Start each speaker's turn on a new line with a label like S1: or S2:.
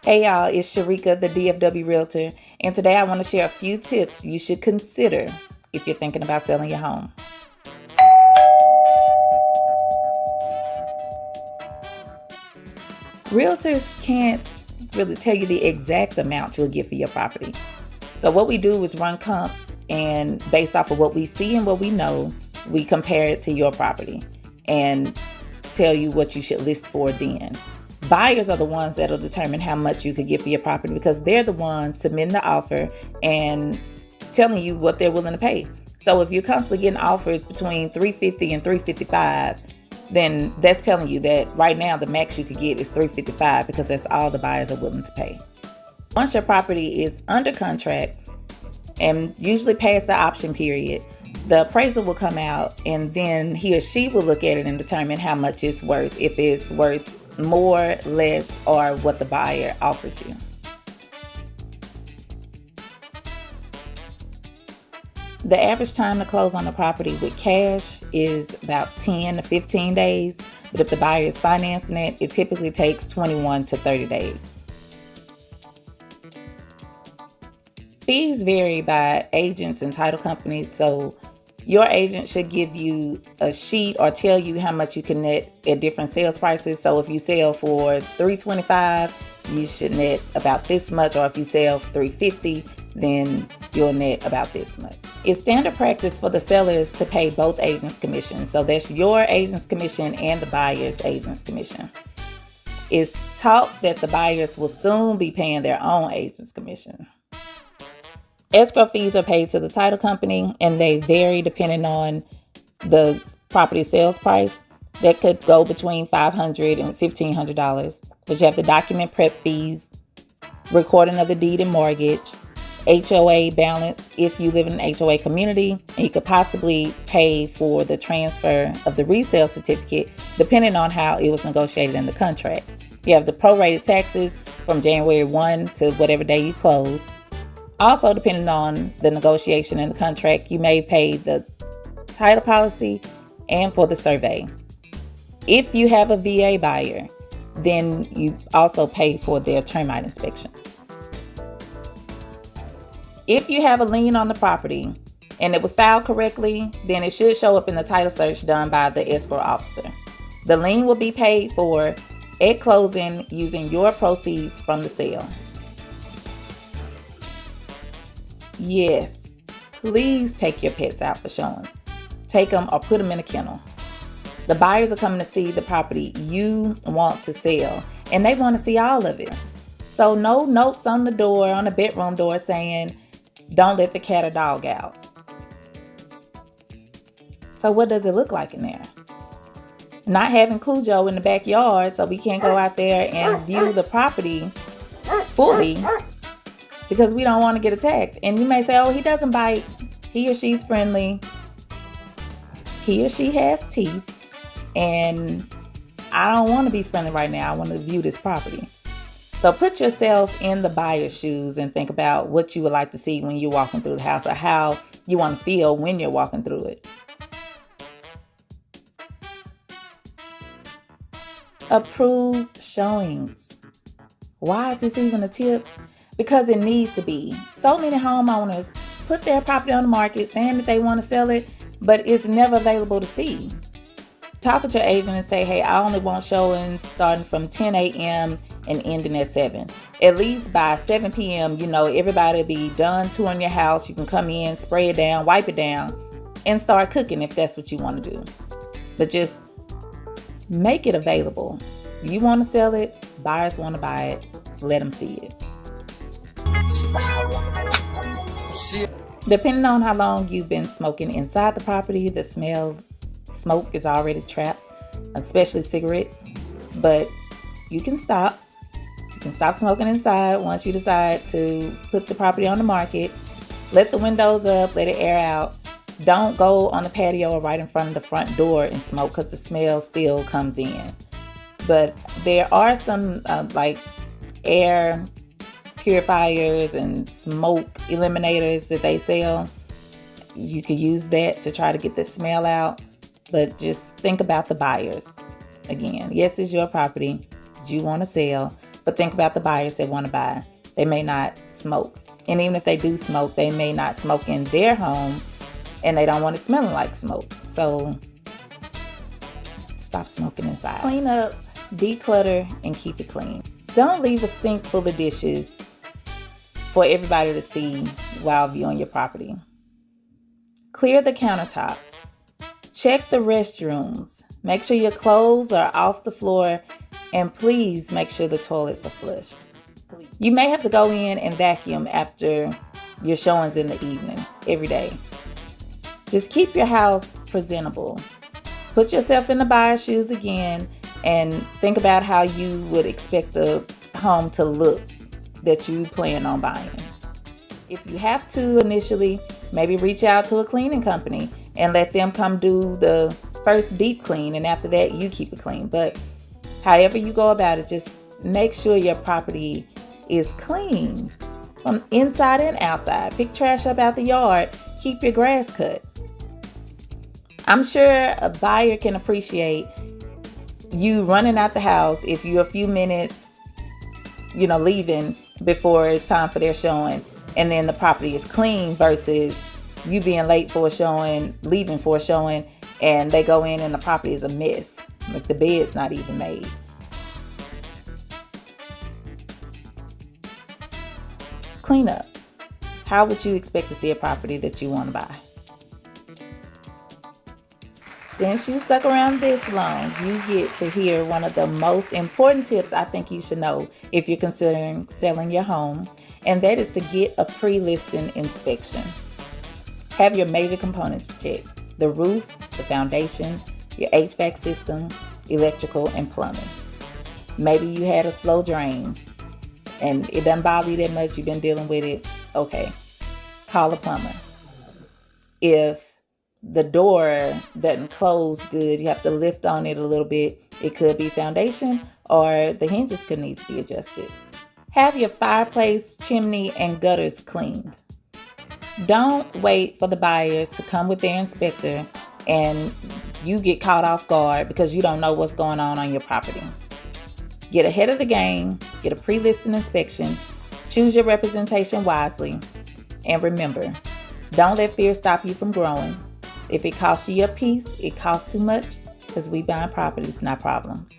S1: Hey y'all, it's Sherrika, the DFW Realtor, and today I want to share a few tips you should consider if you're thinking about selling your home. Realtors can't really tell you the exact amount you'll get for your property. So what we do is run comps, and based off of what we see and what we know, we compare it to your property and tell you what you should list for then. Buyers are the ones that'll determine how much you could get for your property because they're the ones submitting the offer and telling you what they're willing to pay. So if you're constantly getting offers between $350 and $355, then that's telling you that right now the max you could get is $355 because that's all the buyers are willing to pay. Once your property is under contract and usually past the option period, the appraiser will come out and then he or she will look at it and determine how much it's worth, if it's worth more, less, or what the buyer offers you. The average time to close on a property with cash is about 10 to 15 days, but if the buyer is financing it, it typically takes 21 to 30 days. Fees vary by agents and title companies, so your agent should give you a sheet or tell you how much you can net at different sales prices. So if you sell for $325, you should net about this much, or if you sell for $350, then you'll net about this much. It's standard practice for the sellers to pay both agents' commission. So that's your agent's commission and the buyer's agent's commission. It's taught that the buyers will soon be paying their own agent's commission. Escrow fees are paid to the title company, and they vary depending on the property sales price. That could go between $500 and $1,500. But you have the document prep fees, recording of the deed and mortgage, HOA balance if you live in an HOA community, and you could possibly pay for the transfer of the resale certificate depending on how it was negotiated in the contract. You have the prorated taxes from January 1 to whatever day you close. Also, depending on the negotiation in the contract, you may pay the title policy and for the survey. If you have a VA buyer, then you also pay for their termite inspection. If you have a lien on the property and it was filed correctly, then it should show up in the title search done by the escrow officer. The lien will be paid for at closing using your proceeds from the sale. Yes, please take your pets out for showings. Take them or put them in a kennel. The buyers are coming to see the property you want to sell, and they want to see all of it. So no notes on the door, on the bedroom door saying, don't let the cat or dog out. So what does it look like in there? Not having Cujo in the backyard, so we can't go out there and view the property fully because we don't want to get attacked. And you may say, oh, he doesn't bite. He or she's friendly. He or she has teeth. And I don't want to be friendly right now. I want to view this property. So put yourself in the buyer's shoes and think about what you would like to see when you're walking through the house, or how you want to feel when you're walking through it. Approved showings. Why is this even a tip? Because it needs to be. So many homeowners put their property on the market saying that they want to sell it, but it's never available to see. Talk with your agent and say, hey, I only want showings starting from 10 a.m. and ending at 7. At least by 7 p.m., everybody will be done touring your house. You can come in, spray it down, wipe it down, and start cooking if that's what you want to do. But just make it available. You want to sell it, buyers want to buy it, let them see it. Depending on how long you've been smoking inside the property, the smoke is already trapped, especially cigarettes. But you can stop. You can stop smoking inside once you decide to put the property on the market. Let the windows up, let it air out. Don't go on the patio or right in front of the front door and smoke because the smell still comes in. But there are some air purifiers and smoke eliminators that they sell. You could use that to try to get the smell out, but just think about the buyers. Again, yes, it's your property that you want to sell, But think about the buyers that want to buy. They may not smoke. And even if they do smoke, they may not smoke in their home and they don't want it smelling like smoke. So stop smoking inside. Clean up, declutter, and keep it clean. Don't leave a sink full of dishes for everybody to see while viewing your property. Clear the countertops. Check the restrooms. Make sure your clothes are off the floor, and please make sure the toilets are flushed. You may have to go in and vacuum after your showings in the evening, every day. Just keep your house presentable. Put yourself in the buyer's shoes again and think about how you would expect a home to look that you plan on buying. If you have to initially, maybe reach out to a cleaning company and let them come do the first deep clean, and after that you keep it clean. But however you go about it, just make sure your property is clean from inside and outside. Pick trash up out the yard. Keep your grass cut. I'm sure a buyer can appreciate you running out the house if you're a few minutes, leaving before it's time for their showing, and then the property is clean, versus you being late for a showing, leaving for a showing, and they go in and the property is a mess. Like the bed's not even made. Clean up. How would you expect to see a property that you want to buy? Since you stuck around this long, you get to hear one of the most important tips I think you should know if you're considering selling your home, and that is to get a pre-listing inspection. Have your major components checked: the roof, the foundation, your HVAC system, electrical, and plumbing. Maybe you had a slow drain and it doesn't bother you that much, you've been dealing with it. Okay, call a plumber. If the door doesn't close good, you have to lift on it a little bit, it could be foundation, or the hinges could need to be adjusted. Have your fireplace, chimney, and gutters cleaned. Don't wait for the buyers to come with their inspector and you get caught off guard because you don't know what's going on your property. Get ahead of the game, get a pre-listing inspection, choose your representation wisely, and remember, don't let fear stop you from growing. If it costs you your peace, it costs too much, because we buying properties, not problems.